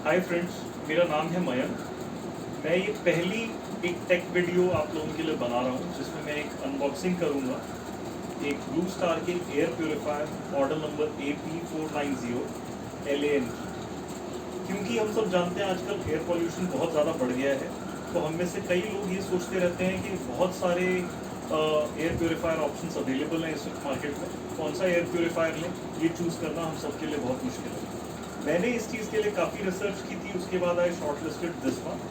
Hi friends, मेरा नाम है मयंक। मैं ये पहली एक टेक वीडियो आप लोगों के लिए बना रहा हूँ जिसमें मैं एक अनबॉक्सिंग करूँगा एक ब्लू स्टार के air purifier model number AP490 LAN की। क्योंकि हम सब जानते हैं आजकल एयर पोल्यूशन बहुत ज़्यादा बढ़ गया है, तो हम में से कई लोग ये सोचते रहते हैं कि बहुत सारे एयर प्योरीफायर ऑप्शंस अवेलेबल हैं इस मार्केट में, कौन सा एयर प्योरीफायर लें ये चूज़ करना हम सबके लिए बहुत मुश्किल है। मैंने इस चीज़ के लिए काफ़ी रिसर्च की थी, उसके बाद I shortlisted this one.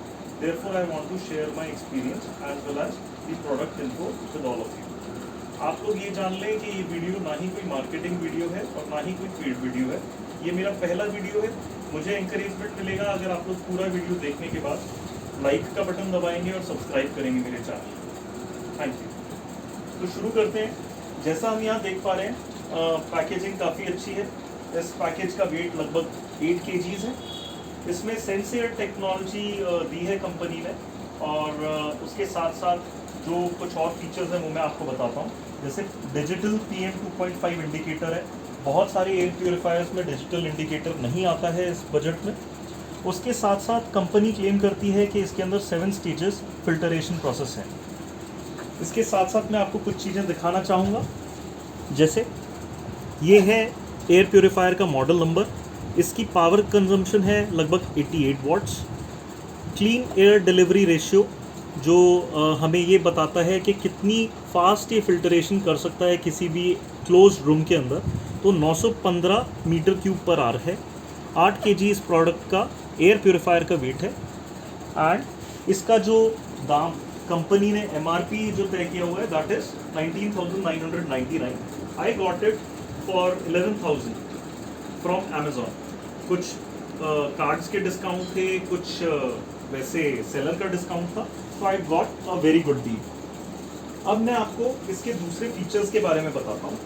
Therefore I want to share my experience as well as the product info with all of you. आप लोग ये जान लें कि ये वीडियो ना ही कोई मार्केटिंग वीडियो है और ना ही कोई पेड वीडियो है। ये मेरा पहला वीडियो है। मुझे इंकरेजमेंट मिलेगा अगर आप लोग पूरा वीडियो देखने के बाद लाइक का बटन दबाएंगे और सब्सक्राइब करेंगे मेरे चैनल। Thank you. तो शुरू करते हैं। जैसा हम यहाँ देख पा रहे हैं, पैकेजिंग काफ़ी अच्छी है। इस पैकेज का वेट लगभग 8 kgs है। इसमें सेंसेयर टेक्नोलॉजी दी है कंपनी ने, और उसके साथ साथ जो कुछ और फीचर्स हैं वो मैं आपको बताता हूँ। जैसे डिजिटल PM 2.5 इंडिकेटर है। बहुत सारे एयर प्योरीफायर्स में डिजिटल इंडिकेटर नहीं आता है इस बजट में। उसके साथ साथ कंपनी क्लेम करती है कि इसके अंदर 7 स्टेजेस फिल्टरेशन प्रोसेस है। इसके साथ साथ मैं आपको कुछ चीज़ें दिखाना चाहूँगा। जैसे ये है एयर प्योरीफायर का मॉडल नंबर। इसकी पावर कंजम्पशन है लगभग 88 watts. Clean air delivery ratio जो हमें ये बताता है कि कितनी फास्ट ये फिल्टरेशन कर सकता है किसी भी क्लोज्ड रूम के अंदर, तो 915 मीटर क्यूब पर आवर है। 8 kg इस प्रोडक्ट का एयर प्योरीफायर का वेट है। एंड इसका जो दाम कंपनी ने MRP जो तय किया हुआ है that is 19,999। I got it for 11,000 from Amazon। कुछ कार्ड्स के डिस्काउंट थे, कुछ वैसे सेलर का डिस्काउंट था, तो I got a very good deal. अब मैं आपको इसके दूसरे फीचर्स के बारे में बताता हूँ।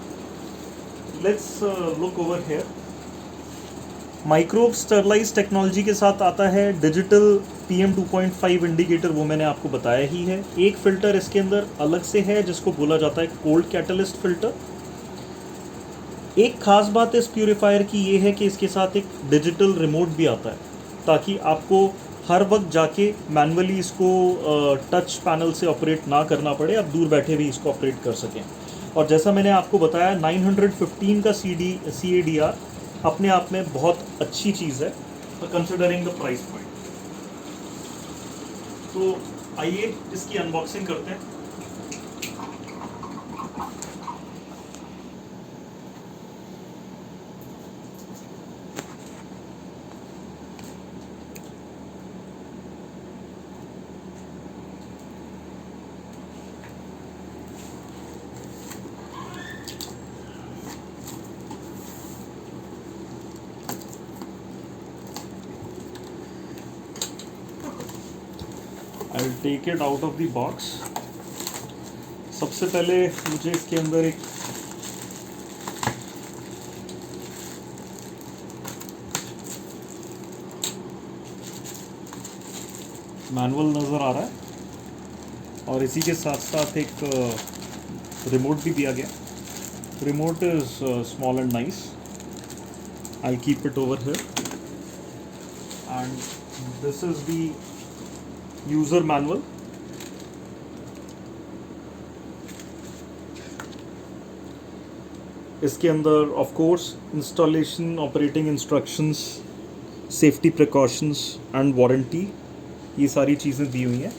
Let's look over here. Microbe sterilize technology के साथ आता है डिजिटल PM 2.5 इंडिकेटर, वो मैंने आपको बताया ही है। एक फ़िल्टर इसके अंदर अलग से है जिसको बोला जाता है कोल्ड कैटलिस्ट फ़िल्टर। एक ख़ास बात इस प्यूरीफायर की ये है कि इसके साथ एक डिजिटल रिमोट भी आता है, ताकि आपको हर वक्त जाके मैनुअली इसको टच पैनल से ऑपरेट ना करना पड़े, आप दूर बैठे भी इसको ऑपरेट कर सकें। और जैसा मैंने आपको बताया 915 का CADR अपने आप में बहुत अच्छी चीज़ है, कंसिडरिंग द प्राइस पॉइंट। तो आइए इसकी अनबॉक्सिंग करते हैं। I will take it out of the box. सबसे पहले मुझे इसके अंदर एक मैनुअल नज़र आ रहा है, और इसी के साथ साथ एक रिमोट भी दिया गया। Remote is small and nice. I keep it over here and this is the user manual. इसके अंदर of course installation, operating instructions, safety precautions and warranty, ये सारी चीज़ें दी हुई हैं।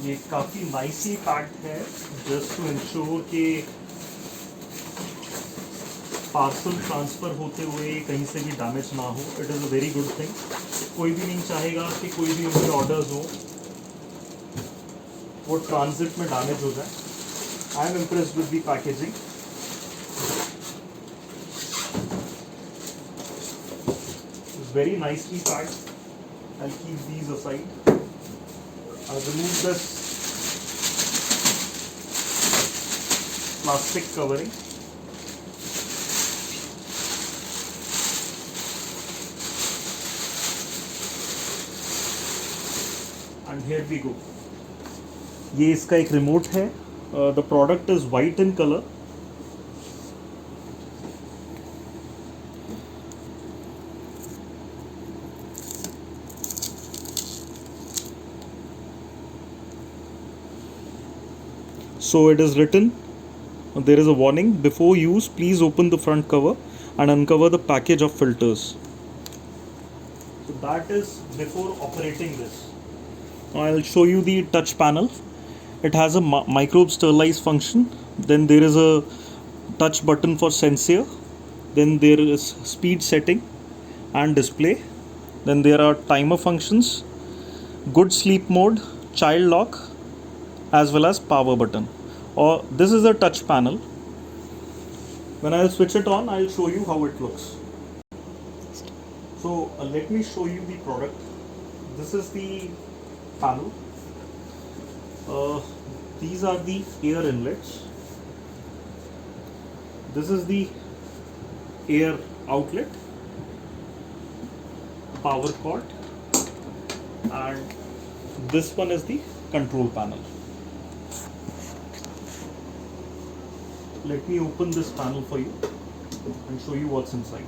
ये काफ़ी नाइसली पैक्ड है जस्ट टू इंश्योर कि पार्सल ट्रांसफ़र होते हुए कहीं से भी डैमेज ना हो। It is a very good thing. कोई भी नहीं चाहेगा कि कोई भी उनके ऑर्डर्स हो वो ट्रांजिट में डैमेज हो जाए। I am impressed with the packaging. It's very nicely packed. I'll keep these aside. I'll remove this plastic covering. and here we go. ये इसका एक रिमोट है. The product is white in color. So it is written, there is a warning, before use please open the front cover and uncover the package of filters. So that is before operating this. Now I'll show you the touch panel. It has a microbe sterilize function. Then there is a touch button for sensor. Then there is speed setting and display. Then there are timer functions, good sleep mode, child lock, as well as power button. Or this is a touch panel. When I'll switch it on, I'll show you how it looks. So let me show you the product. This is the panel. These are the air inlets. This is the air outlet, power cord, and this one is the control panel. Let me open this panel for you and show you what's inside.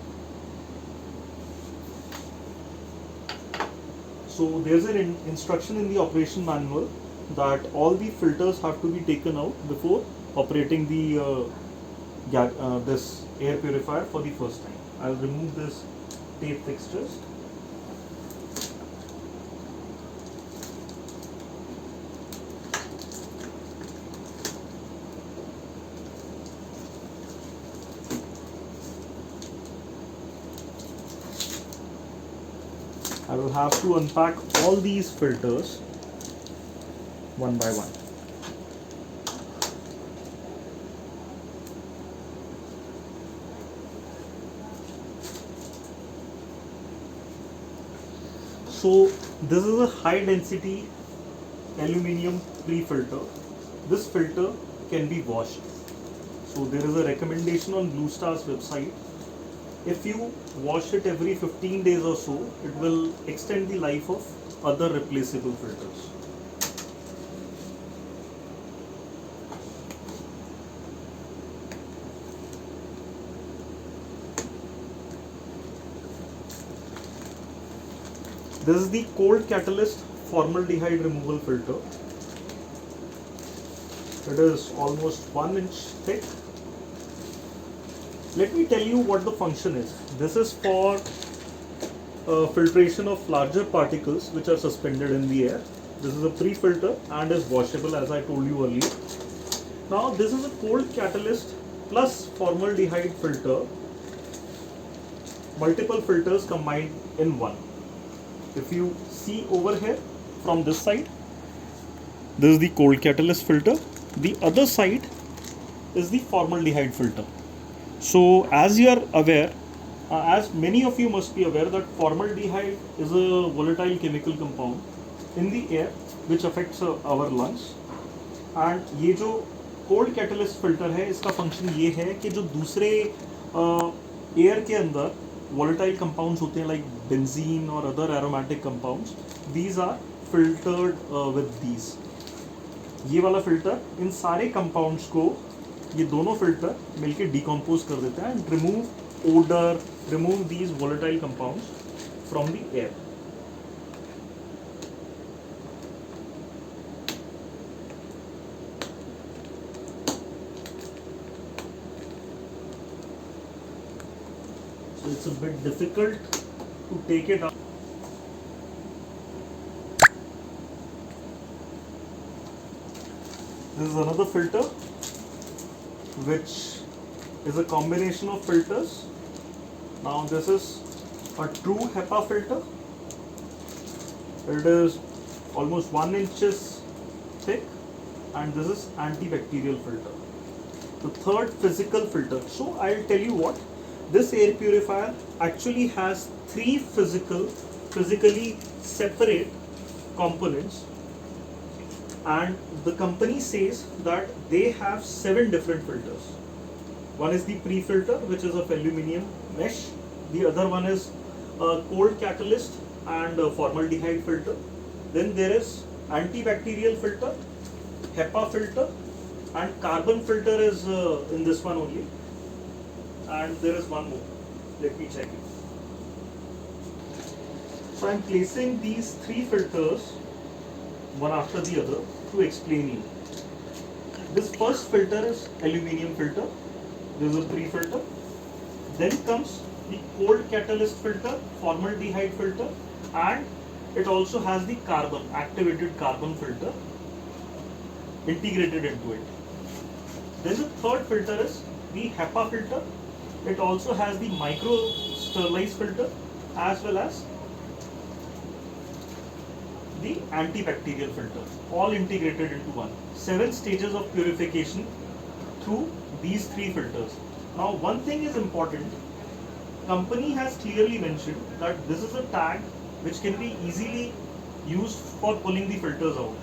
So there's an instruction in the operation manual that all the filters have to be taken out before operating the this air purifier for the first time. I'll remove this tape fixtures. I will have to unpack all these filters one by one. So this is a high density aluminium pre-filter. This filter can be washed. So there is a recommendation on Blue Star's website. If you wash it every 15 days or so, it will extend the life of other replaceable filters. This is the cold catalyst formaldehyde removal filter. It is almost 1 inch thick. Let me tell you what the function is. This is for filtration of larger particles which are suspended in the air. This is a pre-filter and is washable, as I told you earlier. Now this is a cold catalyst plus formaldehyde filter, multiple filters combined in one. If you see over here from this side, this is the cold catalyst filter. The other side is the formaldehyde filter. So as you are aware, as many of you must be aware, that formaldehyde is a volatile chemical compound in the air which affects our lungs. And ये जो cold catalyst filter है, इसका function ये है कि जो दूसरे air के अंदर volatile compounds होते हैं like benzene or other aromatic compounds, these are filtered with these. ये वाला filter इन सारे compounds को, ये दोनों filter मिलके decompose कर देते हैं and remove odor, remove these volatile compounds from the air. So it's a bit difficult to take it out. This is another filter which is a combination of filters. Now this is a true HEPA filter. It is almost 1 inch thick, and this is antibacterial filter. The third physical filter. So I'll tell you what, this air purifier actually has 3 physically separate components, and the company says that they have 7 different filters. One is the pre-filter, which is of aluminium mesh. The other one is a cold catalyst and a formaldehyde filter. Then there is antibacterial filter, HEPA filter, and carbon filter is in this one only. And there is one more. Let me check it. So I'm placing these three filters one after the other to explain you. This first filter is aluminium filter. This is a pre-filter. Then comes the cold catalyst filter, formaldehyde filter, and it also has the carbon, activated carbon filter integrated into it. Then the third filter is the HEPA filter. It also has the micro sterilized filter as well as the antibacterial filter, all integrated into one. 7 stages of purification through these 3 filters. Now one thing is important, company has clearly mentioned that this is a tag which can be easily used for pulling the filters out.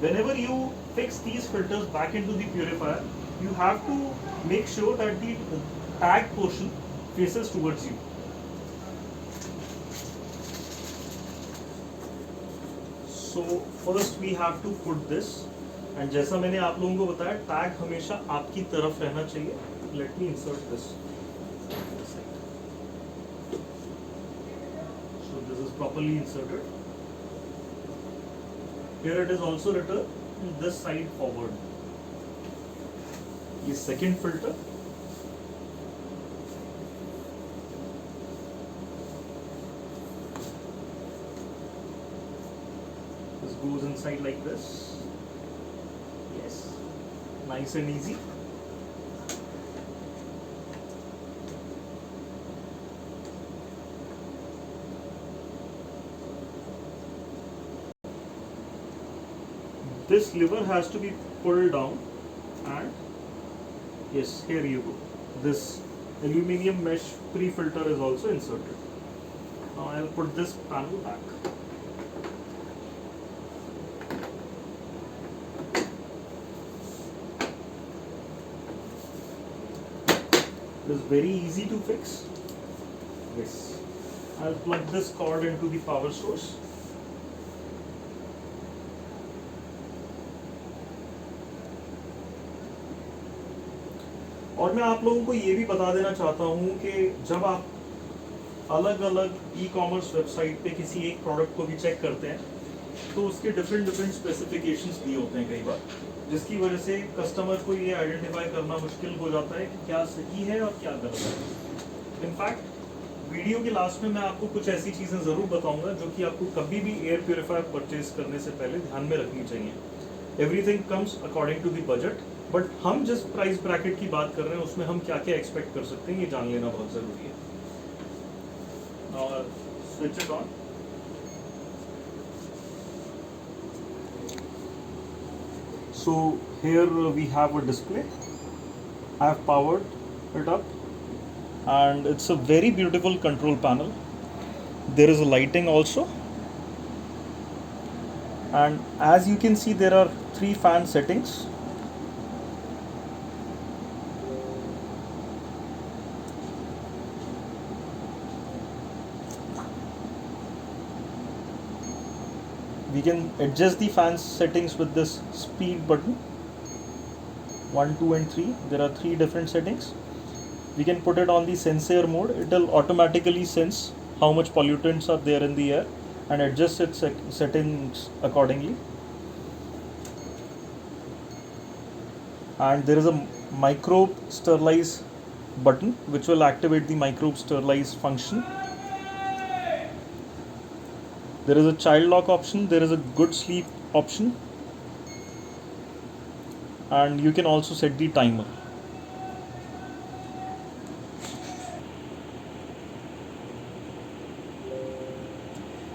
Whenever you fix these filters back into the purifier, you have to make sure that the tag portion faces towards you. So first we have to put this, and जैसा मैंने आप लोगों को बताया tag हमेशा आपकी तरफ रहना चाहिए. Let me insert this. So this is properly inserted. Here it is also written this side forward. The second filter. This goes inside like this. Yes, nice and easy. This lever has to be pulled down, and yes, here you go. This aluminium mesh pre-filter is also inserted. Now I'll put this panel back. It is very easy to fix. Yes, I'll plug this cord into the power source. और मैं आप लोगों को ये भी बता देना चाहता हूँ कि जब आप अलग अलग ई-कॉमर्स वेबसाइट पे किसी एक प्रोडक्ट को भी चेक करते हैं तो उसके डिफरेंट स्पेसिफिकेशंस दिए होते हैं कई बार, जिसकी वजह से कस्टमर को ये आइडेंटिफाई करना मुश्किल हो जाता है कि क्या सही है और क्या गलत है. इनफैक्ट वीडियो के लास्ट में मैं आपको कुछ ऐसी चीज़ें ज़रूर बताऊंगा जो कि आपको कभी भी एयर प्योरीफायर परचेज करने से पहले ध्यान में रखनी चाहिए. Everything comes according to the budget, but हम जिस प्राइस ब्रैकेट की बात कर रहे हैं उसमें हम क्या क्या एक्सपेक्ट कर सकते हैं ये जान लेना बहुत ज़रूरी है. Switch it on. So here we have a display. I have powered it up and it's a very beautiful control panel. There is a lighting also, and as you can see there are 3 fan settings. We can adjust the fan settings with this speed button. 1, 2 and 3. There are 3 different settings. We can put it on the sensor mode. It will automatically sense how much pollutants are there in the air and adjust its settings accordingly. And there is a microbe sterilize button which will activate the microbe sterilize function. There is a child lock option, there is a good sleep option, and you can also set the timer.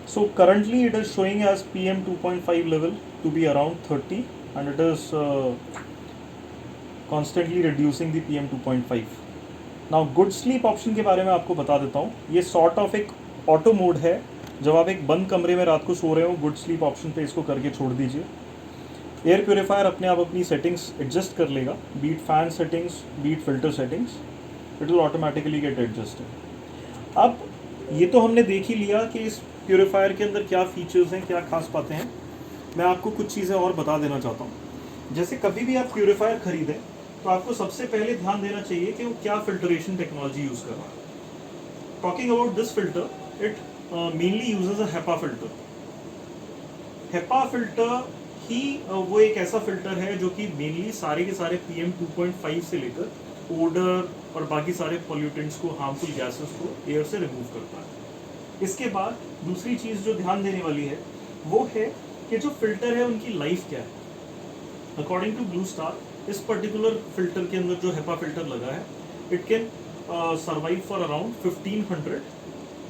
So currently it is showing as PM 2.5 level to be around 30, and it is constantly reducing the PM 2.5. Now good sleep option के बारे में आपको बता देता हूँ. ये sort of एक auto mode है. जब आप एक बंद कमरे में रात को सो रहे हो, गुड स्लीप ऑप्शन पे इसको करके छोड़ दीजिए. एयर प्योरीफायर अपने आप अपनी सेटिंग्स एडजस्ट कर लेगा, beat fan settings, beat filter settings, it will automatically get adjusted. अब ये तो हमने देख ही लिया कि इस प्योरीफायर के अंदर क्या फीचर्स हैं, क्या खास बातें हैं. मैं आपको कुछ चीज़ें और बता देना चाहता हूँ। जैसे कभी भी आप प्यूरीफायर खरीदें तो आपको सबसे पहले ध्यान देना चाहिए कि वो क्या फिल्टरेशन टेक्नोलॉजी यूज़ कर रहा है। Talking about this filter, it mainly uses a HEPA filter. HEPA filter ही वो एक ऐसा फिल्टर है जो कि मेनली सारे के सारे PM 2.5 से लेकर ओडर और बाकी सारे पोल्यूटेंट्स को, हार्मफुल गैसेस को एयर से रिमूव करता है। इसके बाद दूसरी चीज़ जो ध्यान देने वाली है वो है कि जो फिल्टर है उनकी लाइफ क्या है। अकॉर्डिंग टू ब्लू स्टार, इस पर्टिकुलर फिल्टर के अंदर जो HEPA फिल्टर लगा है, it can survive for around 1500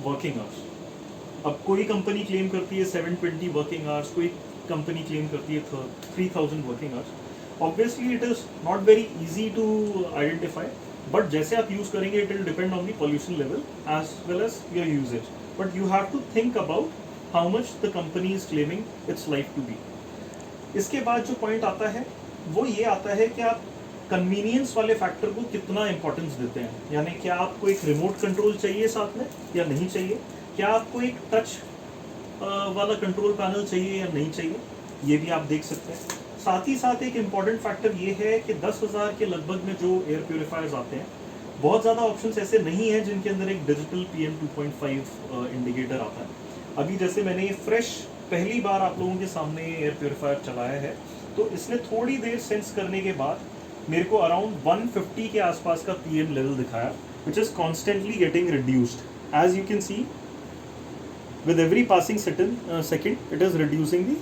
working hours. अब कोई कंपनी क्लेम करती है 720 वर्किंग आवर्स, कोई कंपनी क्लेम करती है 3000 working hours. Obviously it is not very easy to identify, but जैसे आप यूज़ करेंगे it will depend on the pollution level as well as your usages, but you have to think about how much the company is claiming its life to be. इसके बाद जो point आता है वो ये आता है कि आप कन्वीनियंस वाले फैक्टर को कितना इंपॉर्टेंस देते हैं, यानी क्या आपको एक रिमोट कंट्रोल चाहिए साथ में या नहीं चाहिए, क्या आपको एक टच वाला कंट्रोल पैनल चाहिए या नहीं चाहिए, ये भी आप देख सकते हैं। साथ ही साथ एक इम्पॉर्टेंट फैक्टर ये है कि 10,000 के लगभग में जो एयर प्योरीफायर्स आते हैं, बहुत ज़्यादा ऑप्शंस ऐसे नहीं हैं जिनके अंदर एक डिजिटल PM 2.5 इंडिकेटर आता है। अभी जैसे मैंने ये फ्रेश पहली बार आप लोगों के सामने एयर प्योरीफायर चलाया है, तो इसने थोड़ी देर सेंस करने के बाद मेरे को अराउंड 150 के आसपास का PM लेवल दिखाया, which is constantly getting reduced. As you can see, with every passing second it is reducing the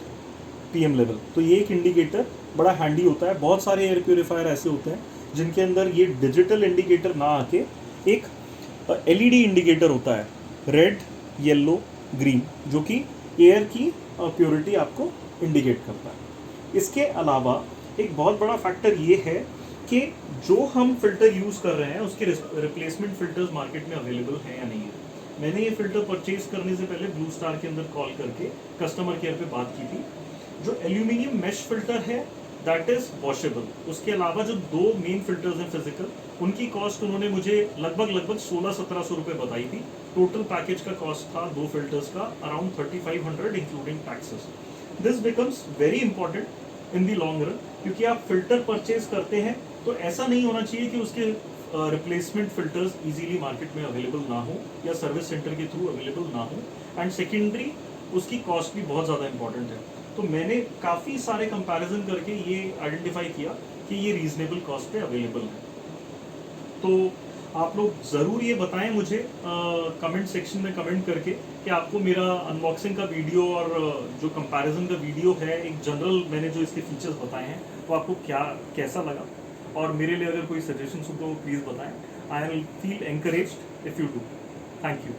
PM level। तो ये एक इंडिकेटर बड़ा हैंडी होता है। बहुत सारे एयर प्योरीफायर ऐसे होते हैं जिनके अंदर ये डिजिटल इंडिकेटर ना आके एक LED इंडिकेटर होता है, रेड, येलो, ग्रीन, जो कि एयर की प्योरिटी आपको इंडिकेट करता है। इसके अलावा एक बहुत बड़ा फैक्टर ये है कि जो हम फिल्टर यूज़ कर रहे हैं उसके रिप्लेसमेंट फिल्टर्स मार्केट में अवेलेबल हैं या नहीं है। मैंने ये फिल्टर परचेज करने से पहले ब्लू स्टार के अंदर कॉल करके कस्टमर केयर पे बात की थी। जो एल्यूमिनियम मैश फिल्टर है दैट इज वॉशेबल। उसके अलावा जो दो मेन फिल्टर्स हैं फिजिकल, उनकी कॉस्ट उन्होंने मुझे लगभग 1600-1700 रुपये बताई थी। टोटल पैकेज का कॉस्ट था दो फिल्टर्स का around 3500 including taxes. This becomes very important in the long run, क्योंकि आप फिल्टर परचेज करते हैं तो ऐसा नहीं होना चाहिए कि उसके रिप्लेसमेंट फिल्टर्स इजीली मार्केट में अवेलेबल ना हो या सर्विस सेंटर के थ्रू अवेलेबल ना हो, एंड सेकेंडरी उसकी कॉस्ट भी बहुत ज़्यादा इंपॉर्टेंट है। तो मैंने काफ़ी सारे कंपैरिजन करके ये आइडेंटिफाई किया कि ये रीजनेबल कॉस्ट पे अवेलेबल है। तो आप लोग ज़रूर ये बताएं मुझे कमेंट सेक्शन में कमेंट करके कि आपको मेरा अनबॉक्सिंग का वीडियो और जो कंपैरिजन का वीडियो है, एक जनरल मैंने जो इसके फीचर्स बताए हैं, वो आपको कैसा लगा, और मेरे लिए अगर कोई सजेशंस हो तो प्लीज़ बताएं। I will feel encouraged if you do. Thank you.